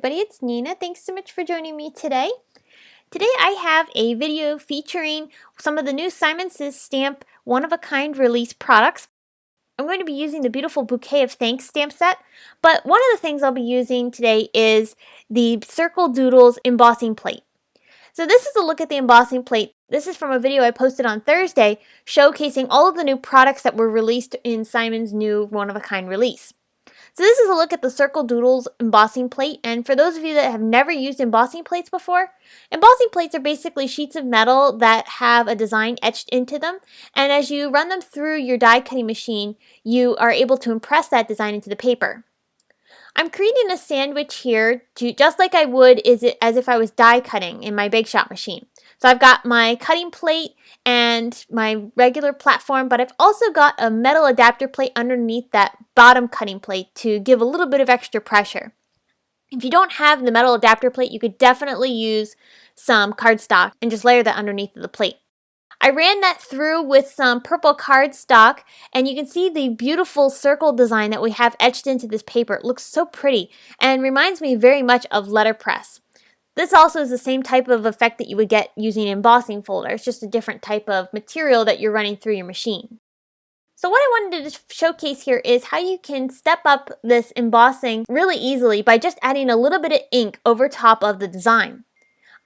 everybody, it's Nina. Thanks so much for joining me today. Today I have a video featuring some of the new Simon Says Stamp one-of-a-kind release products. I'm going to be using the beautiful Bouquet of Thanks stamp set, but one of the things I'll be using today is the Circle Doodles Embossing Plate. So this is a look at the embossing plate. This is from a video I posted on Thursday showcasing all of the new products that were released in Simon's new one-of-a-kind release. So this is a look at the Circle Doodles embossing plate, and for those of you that have never used embossing plates before, embossing plates are basically sheets of metal that have a design etched into them, and as you run them through your die cutting machine, you are able to impress that design into the paper. I'm creating a sandwich here just like I would as if I was die cutting in my Bake Shop machine. So I've got my cutting plate and my regular platform, but I've also got a metal adapter plate underneath that bottom cutting plate to give a little bit of extra pressure. If you don't have the metal adapter plate, you could definitely use some cardstock and just layer that underneath the plate. I ran that through with some purple cardstock, and you can see the beautiful circle design that we have etched into this paper. It looks so pretty and reminds me very much of letterpress. This also is the same type of effect that you would get using embossing folders, just a different type of material that you're running through your machine. So what I wanted to showcase here is how you can step up this embossing really easily by just adding a little bit of ink over top of the design.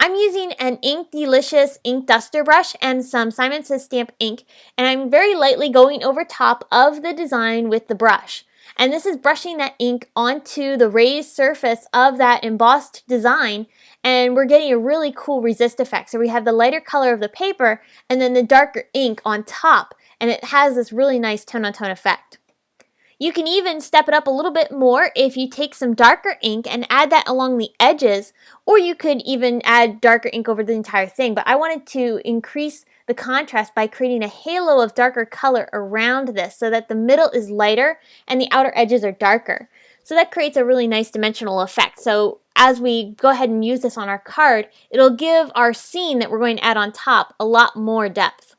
I'm using an Ink Delicious ink duster brush and some Simon Says Stamp ink, and I'm very lightly going over top of the design with the brush. And this is brushing that ink onto the raised surface of that embossed design, and we're getting a really cool resist effect. So we have the lighter color of the paper and then the darker ink on top, and it has this really nice tone-on-tone effect. You can even step it up a little bit more if you take some darker ink and add that along the edges, or you could even add darker ink over the entire thing. But I wanted to increase the contrast by creating a halo of darker color around this so that the middle is lighter and the outer edges are darker. So that creates a really nice dimensional effect. So as we go ahead and use this on our card, it'll give our scene that we're going to add on top a lot more depth.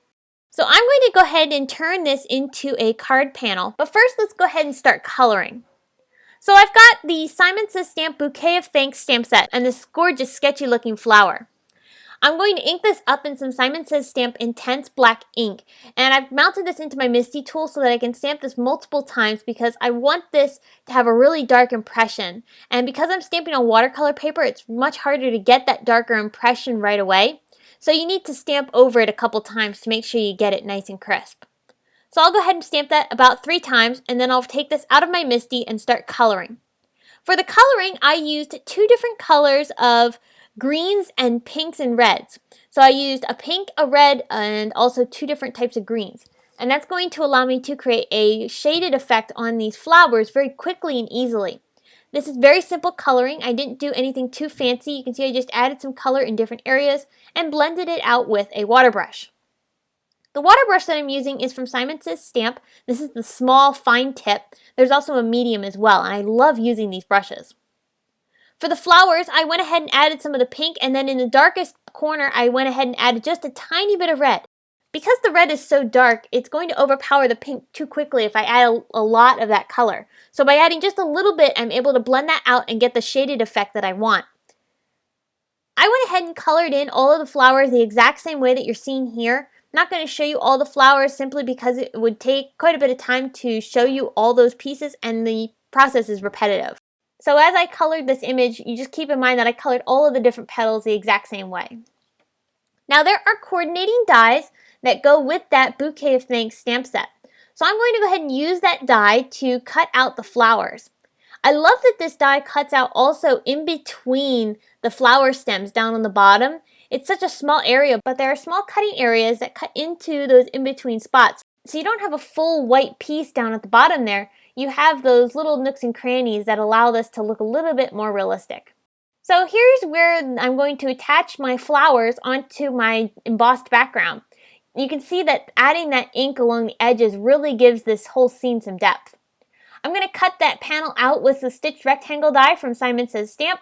So I'm going to go ahead and turn this into a card panel, but first let's go ahead and start coloring. So I've got the Simon Says Stamp Bouquet of Thanks stamp set and this gorgeous sketchy looking flower. I'm going to ink this up in some Simon Says Stamp Intense Black ink, and I've mounted this into my MISTI tool so that I can stamp this multiple times because I want this to have a really dark impression. And because I'm stamping on watercolor paper, it's much harder to get that darker impression right away. So you need to stamp over it a couple times to make sure you get it nice and crisp. So I'll go ahead and stamp that about 3 times, and then I'll take this out of my MISTI and start coloring. For the coloring, I used 2 different colors of greens and pinks and reds. So I used a pink, a red, and also 2 different types of greens. And that's going to allow me to create a shaded effect on these flowers very quickly and easily. This is very simple coloring. I didn't do anything too fancy. You can see I just added some color in different areas and blended it out with a water brush. The water brush that I'm using is from Simon Says Stamp. This is the small fine tip. There's also a medium as well, and I love using these brushes. For the flowers, I went ahead and added some of the pink, and then in the darkest corner, I went ahead and added just a tiny bit of red. Because the red is so dark, it's going to overpower the pink too quickly if I add a lot of that color. So by adding just a little bit, I'm able to blend that out and get the shaded effect that I want. I went ahead and colored in all of the flowers the exact same way that you're seeing here. I'm not going to show you all the flowers simply because it would take quite a bit of time to show you all those pieces, and the process is repetitive. So as I colored this image, you just keep in mind that I colored all of the different petals the exact same way. Now there are coordinating dies that go with that Bouquet of Thanks stamp set. So I'm going to go ahead and use that die to cut out the flowers. I love that this die cuts out also in between the flower stems down on the bottom. It's such a small area, but there are small cutting areas that cut into those in-between spots. So you don't have a full white piece down at the bottom there. You have those little nooks and crannies that allow this to look a little bit more realistic. So here's where I'm going to attach my flowers onto my embossed background. You can see that adding that ink along the edges really gives this whole scene some depth. I'm going to cut that panel out with the stitched rectangle die from Simon Says Stamp,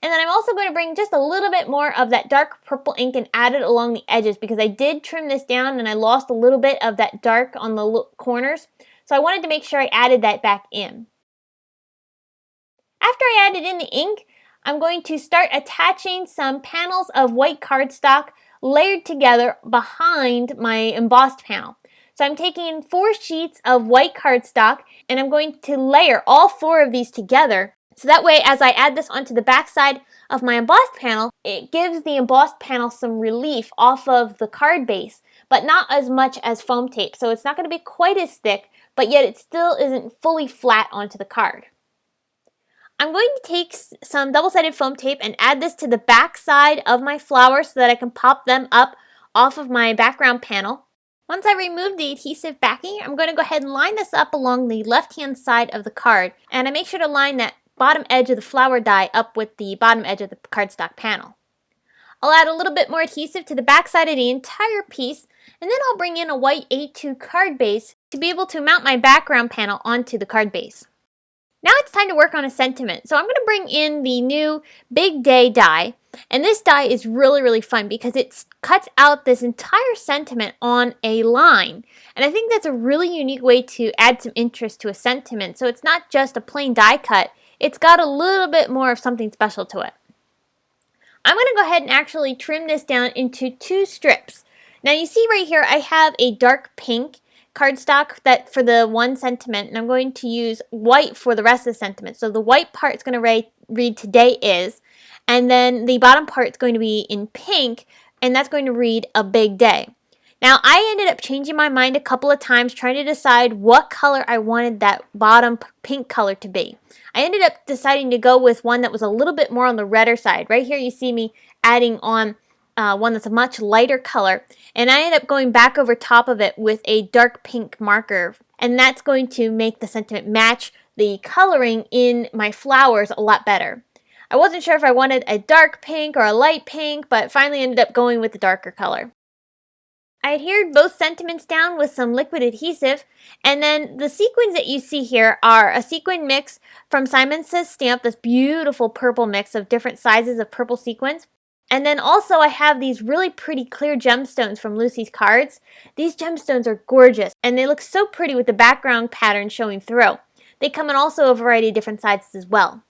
and then I'm also going to bring just a little bit more of that dark purple ink and add it along the edges because I did trim this down and I lost a little bit of that dark on the corners, so I wanted to make sure I added that back in. After I added in the ink, I'm going to start attaching some panels of white cardstock layered together behind my embossed panel. So I'm taking 4 sheets of white cardstock and I'm going to layer all 4 of these together. So that way, as I add this onto the back side of my embossed panel, it gives the embossed panel some relief off of the card base, but not as much as foam tape. So it's not going to be quite as thick, but yet it still isn't fully flat onto the card. I'm going to take some double-sided foam tape and add this to the back side of my flowers so that I can pop them up off of my background panel. Once I remove the adhesive backing, I'm going to go ahead and line this up along the left-hand side of the card. And I make sure to line that bottom edge of the flower die up with the bottom edge of the cardstock panel. I'll add a little bit more adhesive to the back side of the entire piece, and then I'll bring in a white A2 card base to be able to mount my background panel onto the card base. Now it's time to work on a sentiment. So I'm going to bring in the new Big Day die. And this die is really fun because it cuts out this entire sentiment on a line. And I think that's a really unique way to add some interest to a sentiment. So it's not just a plain die cut. It's got a little bit more of something special to it. I'm going to go ahead and actually trim this down into 2 strips. Now you see right here I have a dark pink cardstock that for the one sentiment, and I'm going to use white for the rest of the sentiment. So the white part is going to read "Today is," and then the bottom part is going to be in pink, and that's going to read "A Big Day." Now I ended up changing my mind a couple of times trying to decide what color I wanted that bottom pink color to be. I ended up deciding to go with one that was a little bit more on the redder side. Right here you see me adding on one that's a much lighter color, and I ended up going back over top of it with a dark pink marker, and that's going to make the sentiment match the coloring in my flowers a lot better. I wasn't sure if I wanted a dark pink or a light pink, but finally ended up going with the darker color. I adhered both sentiments down with some liquid adhesive, and then the sequins that you see here are a sequin mix from Simon Says Stamp, this beautiful purple mix of different sizes of purple sequins. And then also I have these really pretty clear gemstones from Lucy's Cards. These gemstones are gorgeous and they look so pretty with the background pattern showing through. They come in also a variety of different sizes as well.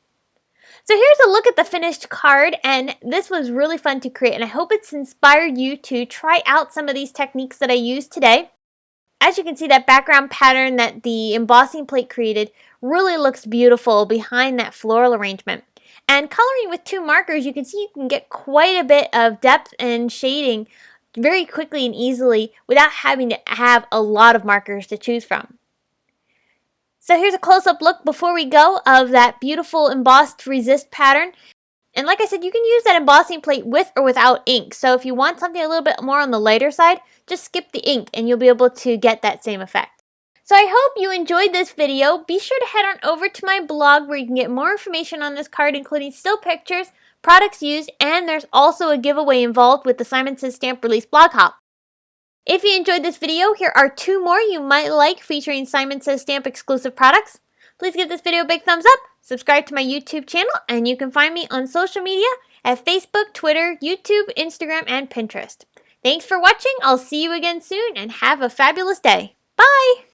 So here's a look at the finished card, and this was really fun to create, and I hope it's inspired you to try out some of these techniques that I used today. As you can see, that background pattern that the embossing plate created really looks beautiful behind that floral arrangement. And coloring with 2 markers, you can see you can get quite a bit of depth and shading very quickly and easily without having to have a lot of markers to choose from. So here's a close-up look before we go of that beautiful embossed resist pattern. And like I said, you can use that embossing plate with or without ink. So if you want something a little bit more on the lighter side, just skip the ink and you'll be able to get that same effect. So I hope you enjoyed this video. Be sure to head on over to my blog where you can get more information on this card, including still pictures, products used, and there's also a giveaway involved with the Simon Says Stamp Release blog hop. If you enjoyed this video, here are 2 more you might like featuring Simon Says Stamp exclusive products. Please give this video a big thumbs up, subscribe to my YouTube channel, and you can find me on social media at Facebook, Twitter, YouTube, Instagram, and Pinterest. Thanks for watching. I'll see you again soon and have a fabulous day. Bye!